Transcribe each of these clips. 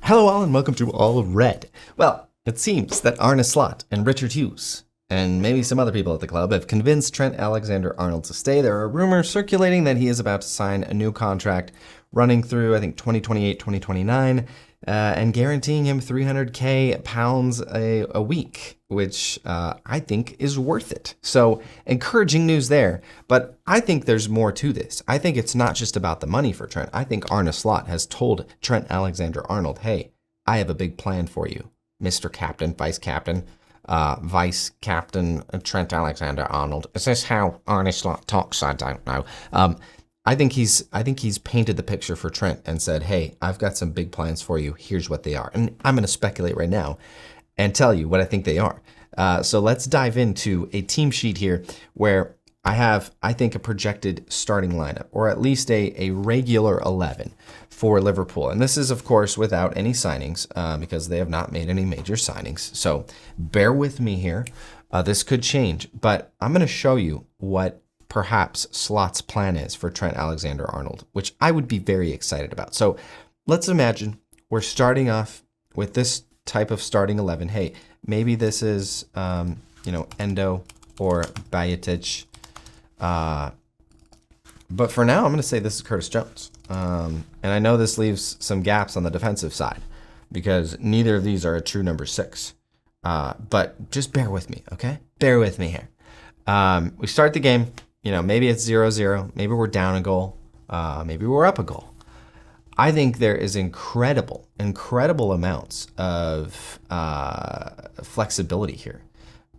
Hello all and welcome to All Red. Well, it seems that Arne Slot and Richard Hughes, and maybe some other people at the club, have convinced Trent Alexander-Arnold to stay. There are rumors circulating that he is about to sign a new contract running through, I think, 2028, 2029, and guaranteeing him £300,000 a week, which I think is worth it. So encouraging news there, but I think there's more to this. I think it's not just about the money for Trent. I think Arne Slot has told Trent Alexander-Arnold, hey, I have a big plan for you, Mr. Captain, Vice Captain Trent Alexander-Arnold. Is this how Arne Slot talks? I don't know. I think he's painted the picture for Trent and said, hey, I've got some big plans for you. Here's what they are. And I'm going to speculate right now and tell you what I think they are. So let's dive into a team sheet here where I have, I think, a projected starting lineup, or at least a regular 11 for Liverpool. And this is, of course, without any signings because they have not made any major signings. So bear with me here. This could change, but I'm going to show you what perhaps Slot's plan is for Trent Alexander-Arnold, which I would be very excited about. So let's imagine we're starting off with this type of starting 11. Hey, maybe this is, Endo or Bajetic. But for now, I'm going to say this is Curtis Jones. And I know this leaves some gaps on the defensive side because neither of these are a true number 6. But just bear with me, okay? Bear with me here. We start the game. Maybe it's 0-0. Maybe we're down a goal. Maybe we're up a goal. I think there is incredible amounts of flexibility here.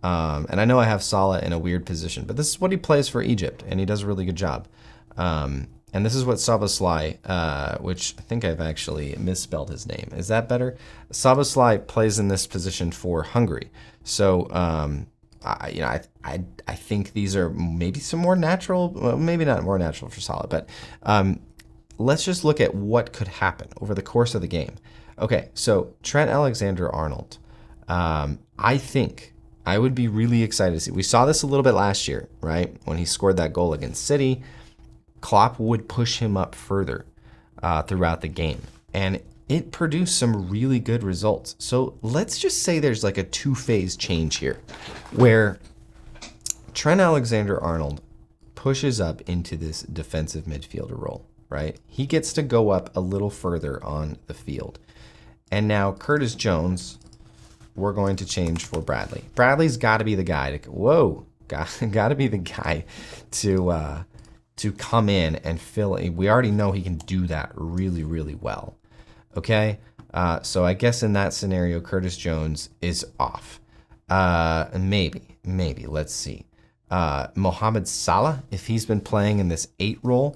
And I know I have Salah in a weird position, but this is what he plays for Egypt, and he does a really good job. And this is what Szoboszlai, which I think I've actually misspelled his name. Is that better? Szoboszlai plays in this position for Hungary. So, I think these are maybe some more natural, well, maybe not more natural for Salah, but let's just look at what could happen over the course of the game. Okay, so Trent Alexander-Arnold, I think I would be really excited to see. We saw this a little bit last year, right? When he scored that goal against City, Klopp would push him up further throughout the game, and it produced some really good results. So let's just say there's like a two-phase change here where Trent Alexander-Arnold pushes up into this defensive midfielder role, right? He gets to go up a little further on the field. And now Curtis Jones, we're going to change for Bradley. Bradley's got to be the guy got to be the guy to come in and fill it. We already know he can do that really, really well. Okay, so I guess in that scenario, Curtis Jones is off. Maybe, let's see. Mohamed Salah, if he's been playing in this 8 role,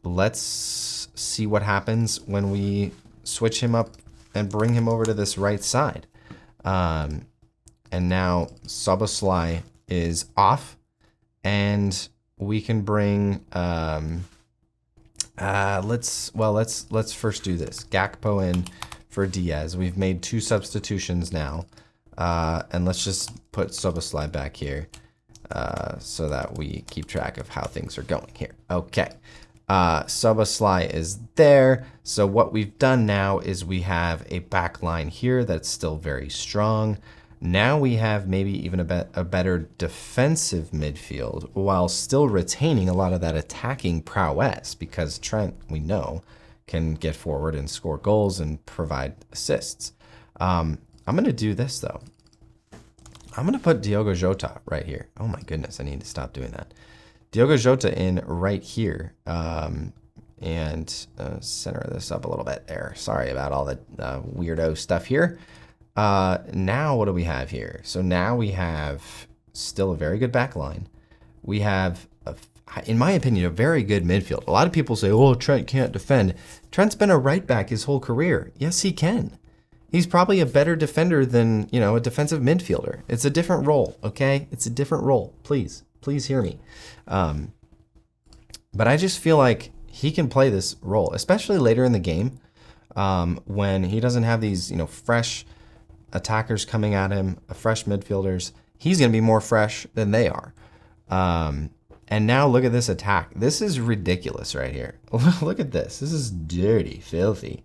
let's see what happens when we switch him up and bring him over to this right side. And now Szoboszlai is off, and we can bring... let's first do this. Gakpo in for Diaz. We've made 2 substitutions now. And let's just put Szoboszlai back here so that we keep track of how things are going here. Okay. Szoboszlai is there. So what we've done now is we have a back line here that's still very strong. Now we have maybe even a better defensive midfield while still retaining a lot of that attacking prowess, because Trent, we know, can get forward and score goals and provide assists. I'm going to do this, though. I'm going to put Diogo Jota right here. Oh, my goodness, I need to stop doing that. Diogo Jota in right here and center this up a little bit there. Sorry about all the weirdo stuff here. Now what do we have here? So now we have still a very good back line. We have, in my opinion, a very good midfield. A lot of people say, oh, Trent can't defend. Trent's been a right back his whole career. Yes, he can. He's probably a better defender than, a defensive midfielder. It's a different role, okay? It's a different role. Please hear me. But I just feel like he can play this role, especially later in the game when he doesn't have these, fresh attackers coming at him, fresh midfielders. He's going to be more fresh than they are. And now look at this attack. This is ridiculous right here. Look at this. This is dirty, filthy.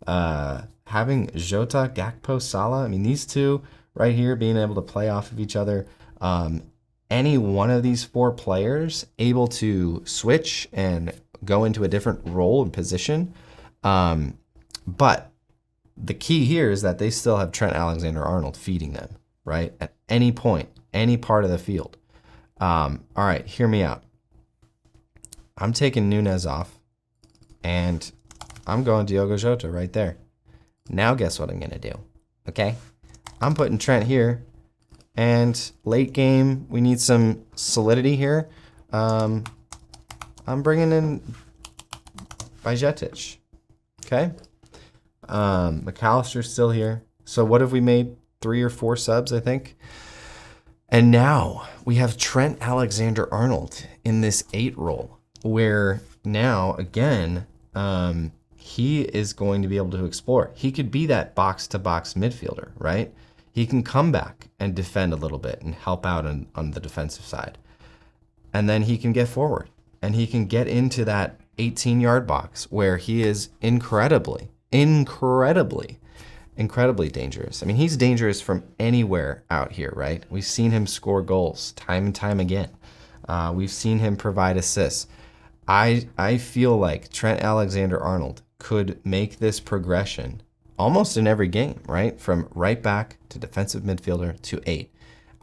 Having Jota, Gakpo, Salah, I mean, these two right here being able to play off of each other. Any one of these four players able to switch and go into a different role and position. But the key here is that they still have Trent Alexander-Arnold feeding them, right? At any point, any part of the field. All right, hear me out. I'm taking Nunez off, and I'm going Diogo Jota right there. Now guess what I'm going to do, okay? I'm putting Trent here, and late game, we need some solidity here. I'm bringing in Bajcetic, okay? McAllister's still here. So what have we made? 3 or 4 subs, I think. And now we have Trent Alexander-Arnold in this 8 role, where now, again, he is going to be able to explore. He could be that box-to-box midfielder, right? He can come back and defend a little bit and help out on the defensive side. And then he can get forward, and he can get into that 18-yard box where he is incredibly dangerous. I mean, he's dangerous from anywhere out here, right? We've seen him score goals time and time again. We've seen him provide assists. I feel like Trent Alexander-Arnold could make this progression almost in every game, right? From right back to defensive midfielder to 8.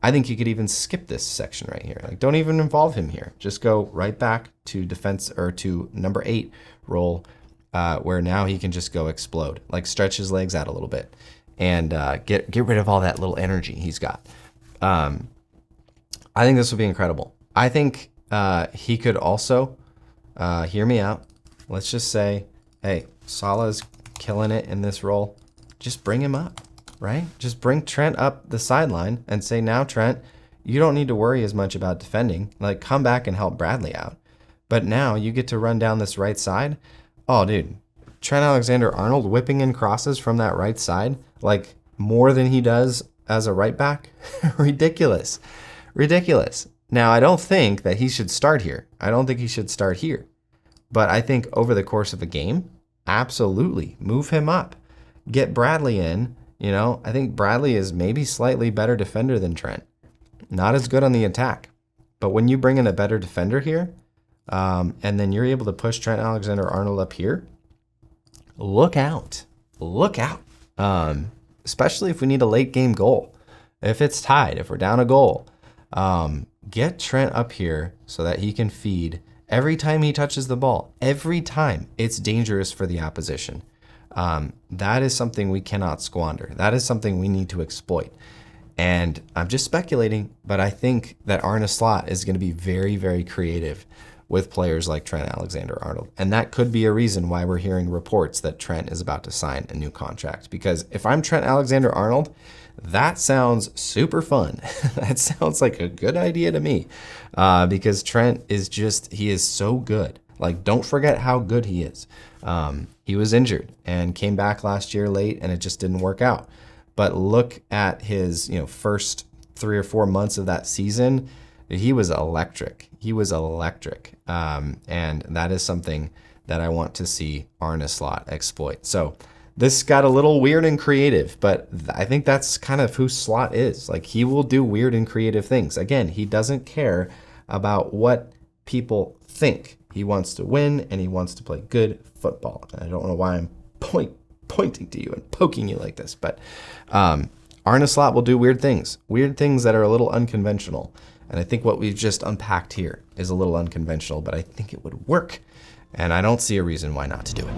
I think you could even skip this section right here. Like, don't even involve him here. Just go right back to defense or to number 8 role, where now he can just go explode, like stretch his legs out a little bit and get rid of all that little energy he's got. I think this would be incredible. I think he could also, hear me out. Let's just say, hey, Salah's killing it in this role. Just bring him up, right? Just bring Trent up the sideline and say, now, Trent, you don't need to worry as much about defending. Like, come back and help Bradley out. But now you get to run down this right side. Oh, dude, Trent Alexander-Arnold whipping in crosses from that right side, like more than he does as a right back. Ridiculous. Now, I don't think that he should start here. I don't think he should start here. But I think over the course of a game, absolutely move him up. Get Bradley in. You know, I think Bradley is maybe slightly better defender than Trent. Not as good on the attack. But when you bring in a better defender here, and then you're able to push Trent Alexander-Arnold up here, look out. Especially if we need a late game goal. If it's tied, if we're down a goal, get Trent up here so that he can feed every time he touches the ball. Every time it's dangerous for the opposition. That is something we cannot squander. That is something we need to exploit. And I'm just speculating, but I think that Arne Slot is going to be very, very creative with players like Trent Alexander-Arnold. And that could be a reason why we're hearing reports that Trent is about to sign a new contract. Because if I'm Trent Alexander-Arnold, that sounds super fun. That sounds like a good idea to me. Because Trent is he is so good. Like, don't forget how good he is. He was injured and came back last year late, and it just didn't work out. But look at his, first 3 or 4 months of that season. He was electric. And that is something that I want to see Arne Slot exploit. So this got a little weird and creative, but I think that's kind of who Slot is. Like, he will do weird and creative things. Again, he doesn't care about what people think. He wants to win, and he wants to play good football. And I don't know why I'm pointing to you and poking you like this, but Arne Slot will do weird things that are a little unconventional. And I think what we've just unpacked here is a little unconventional, but I think it would work. And I don't see a reason why not to do it.